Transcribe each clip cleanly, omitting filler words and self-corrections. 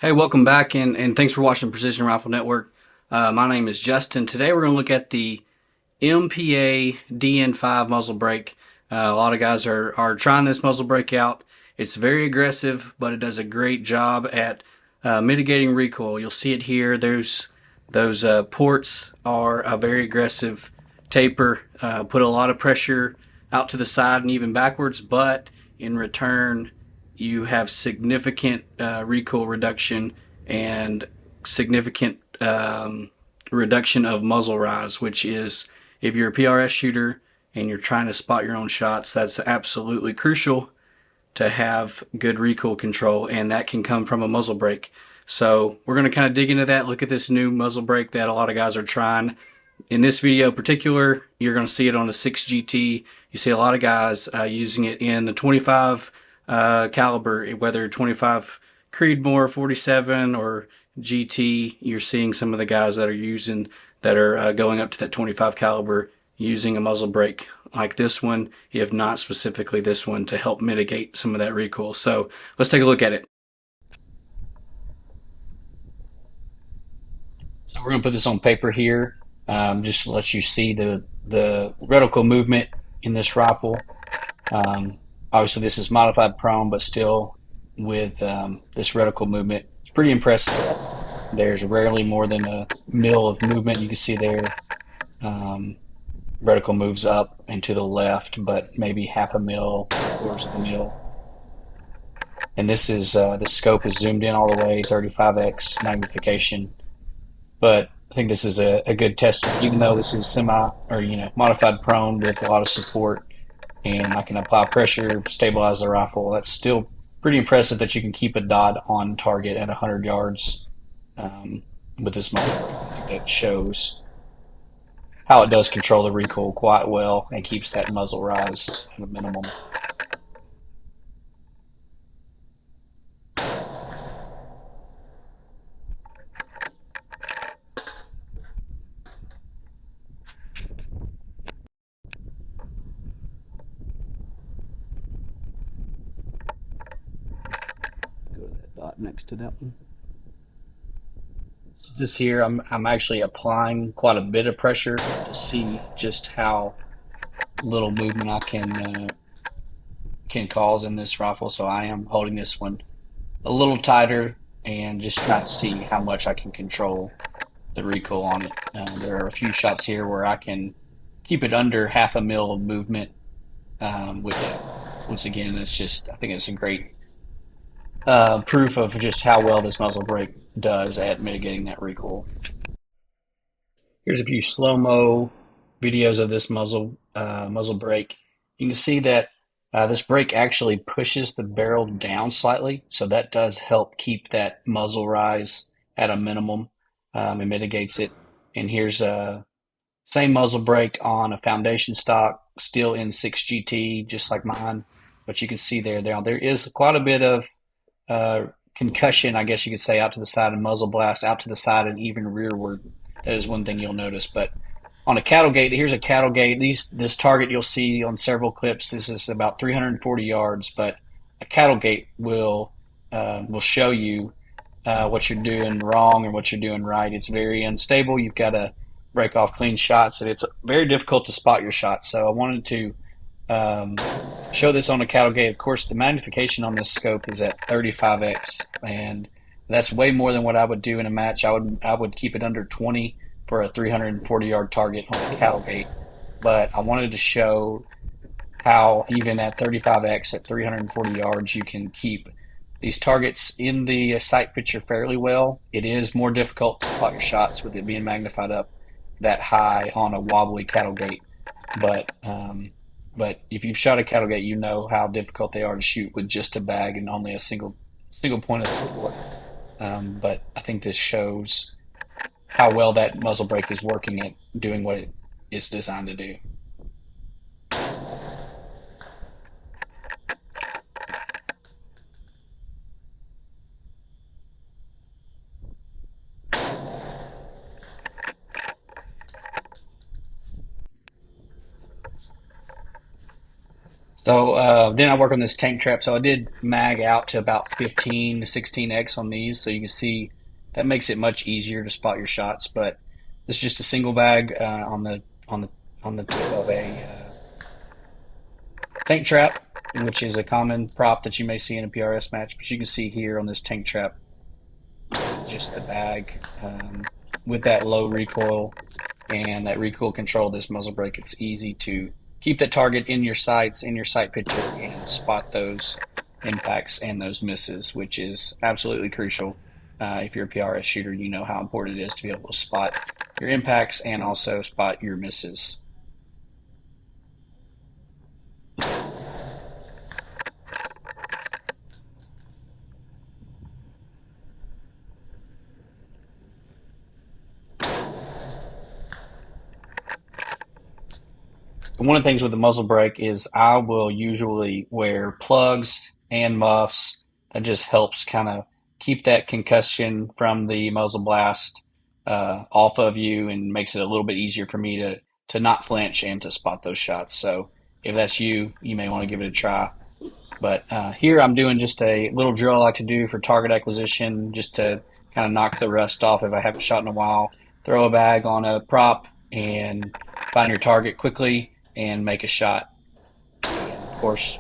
Hey, welcome back and thanks for watching Precision Rifle Network. My name is Justin. Today we're going to look at the MPA DN5 muzzle brake. A lot of guys are trying this muzzle brake out. It's very aggressive, but it does a great job at mitigating recoil. You'll see it here. Those ports are a very aggressive taper, put a lot of pressure out to the side and even backwards, but in return, you have significant recoil reduction and significant reduction of muzzle rise, which is if you're a PRS shooter and you're trying to spot your own shots, that's absolutely crucial to have good recoil control, and that can come from a muzzle brake. So we're going to kind of dig into that, look at this new muzzle brake that a lot of guys are trying. In this video in particular, you're going to see it on the 6GT. You see a lot of guys using it in the 25 caliber, whether 25 Creedmoor 47 or GT. You're seeing some of the guys that are going up to that 25 caliber using a muzzle brake like this one, if not specifically this one, to help mitigate some of that recoil. So let's take a look at it. So we're going to put this on paper here, just to let you see the reticle movement in this rifle. Obviously this is modified prone, but still with this reticle movement, it's pretty impressive. There's rarely more than a mil of movement. You can see there, reticle moves up and to the left, but maybe half a mil, quarters of a mil. And this is the scope is zoomed in all the way, 35x magnification. But I think this is a good test, even though this is modified prone with a lot of support, and I can apply pressure, stabilize the rifle. That's still pretty impressive that you can keep a dot on target at 100 yards with this muzzle brake. I think that shows how it does control the recoil quite well and keeps that muzzle rise at a minimum. Go to that dot next to that one. This here, I'm actually applying quite a bit of pressure to see just how little movement I can cause in this rifle. So I am holding this one a little tighter and just trying to see how much I can control the recoil on it. There are a few shots here where I can keep it under half a mil of movement, which once again, I think it's a great proof of just how well this muzzle brake does at mitigating that recoil. Here's a few slow-mo videos of this muzzle brake. You can see that this brake actually pushes the barrel down slightly, so that does help keep that muzzle rise at a minimum. It mitigates it. And here's a same muzzle brake on a foundation stock, still in 6GT, just like mine. But you can see there is quite a bit of concussion, I guess you could say, out to the side, and muzzle blast out to the side and even rearward. That is one thing you'll notice. But on a cattle gate, here's a cattle gate. This target you'll see on several clips. This is about 340 yards, but a cattle gate will show you what you're doing wrong and what you're doing right. It's very unstable. You've got to break off clean shots, and it's very difficult to spot your shots. So I wanted to show this on a cattle gate. Of course, the magnification on this scope is at 35x, and that's way more than what I would do in a match. I would keep it under 20 for a 340 yard target on a cattle gate. But I wanted to show how even at 35x at 340 yards, you can keep these targets in the sight picture fairly well. It is more difficult to spot your shots with it being magnified up that high on a wobbly cattle gate. But if you've shot a cattle gate, you know how difficult they are to shoot with just a bag and only a single point of support. But I think this shows how well that muzzle brake is working at doing what it is designed to do. So then I work on this tank trap. So I did mag out to about 15 to 16x on these. So you can see that makes it much easier to spot your shots. But it's just a single bag on the on the tip of a tank trap, which is a common prop that you may see in a PRS match. But you can see here on this tank trap, just the bag with that low recoil and that recoil control of this muzzle brake. It's easy to keep the target in your sights, in your sight picture, and spot those impacts and those misses, which is absolutely crucial. If you're a PRS shooter, you know how important it is to be able to spot your impacts and also spot your misses. One of the things with the muzzle brake is I will usually wear plugs and muffs. That just helps kind of keep that concussion from the muzzle blast off of you and makes it a little bit easier for me to not flinch and to spot those shots. So if that's you, you may want to give it a try. But here I'm doing just a little drill I like to do for target acquisition, just to kind of knock the rust off if I haven't shot in a while. Throw a bag on a prop and find your target quickly and make a shot. And of course,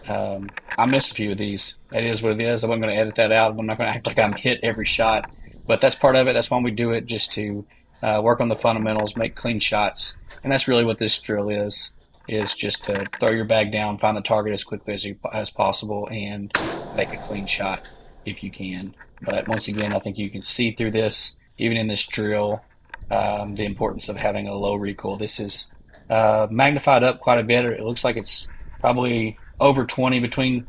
I missed a few of these. That is what it is. I wasn't going to edit that out. I'm not going to act like I'm hit every shot, but that's part of it. That's why we do it, just to work on the fundamentals, make clean shots, and that's really what this drill is just to throw your bag down, find the target as quickly as possible, and make a clean shot if you can. But once again, I think you can see through this, even in this drill, the importance of having a low recoil. This is magnified up quite a bit. It looks like it's probably over 20, between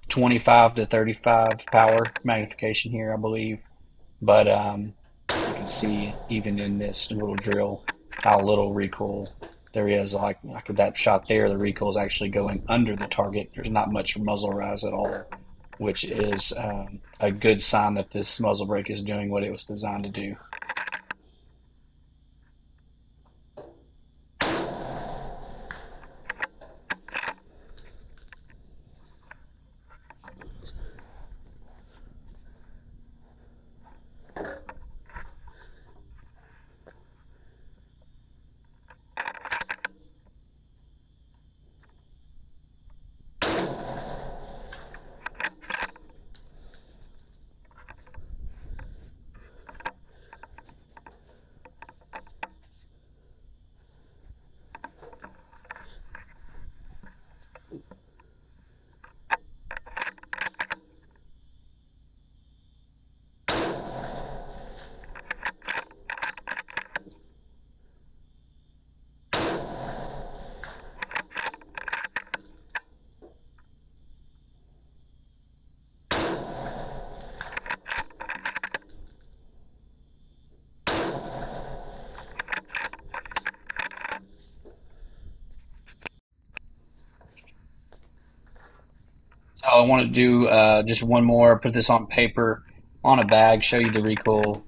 25 to 35 power magnification here, I believe. But you can see even in this little drill how little recoil there is. Like that shot there, the recoil is actually going under the target. There's not much muzzle rise at all, which is a good sign that this muzzle brake is doing what it was designed to do. So I want to do just one more, put this on paper, on a bag, show you the recoil.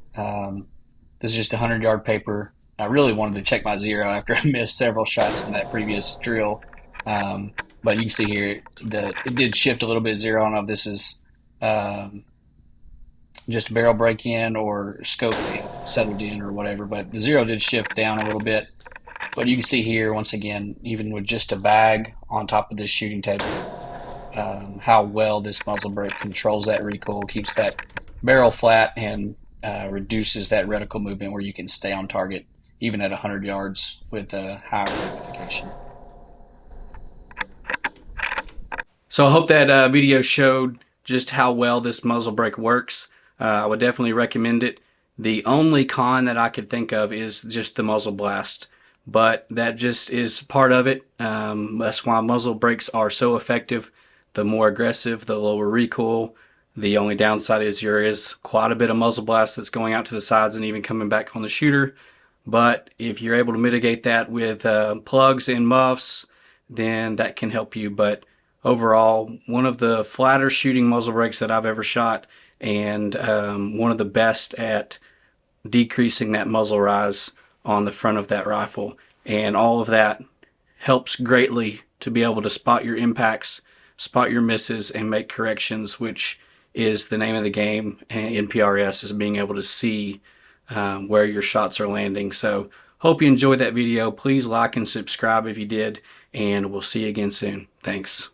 This is just 100-yard paper. I really wanted to check my zero after I missed several shots in that previous drill. But you can see here, it did shift a little bit zero. I don't know if this is um, just a barrel break in or scope settled in or whatever, but the zero did shift down a little bit. But you can see here, once again, even with just a bag on top of this shooting table, how well this muzzle brake controls that recoil, keeps that barrel flat, and reduces that reticle movement where you can stay on target even at 100 yards with a higher magnification. So I hope that video showed just how well this muzzle brake works. I would definitely recommend it. The only con that I could think of is just the muzzle blast, but that just is part of it. That's why muzzle brakes are so effective. The more aggressive, the lower recoil. The only downside is there is quite a bit of muzzle blast that's going out to the sides and even coming back on the shooter. But if you're able to mitigate that with plugs and muffs, then that can help you. But overall, one of the flatter shooting muzzle brakes that I've ever shot, and one of the best at decreasing that muzzle rise on the front of that rifle. And all of that helps greatly to be able to spot your impacts, spot your misses, and make corrections, which is the name of the game in PRS, is being able to see where your shots are landing. So hope you enjoyed that video. Please like and subscribe if you did, and we'll see you again soon. Thanks.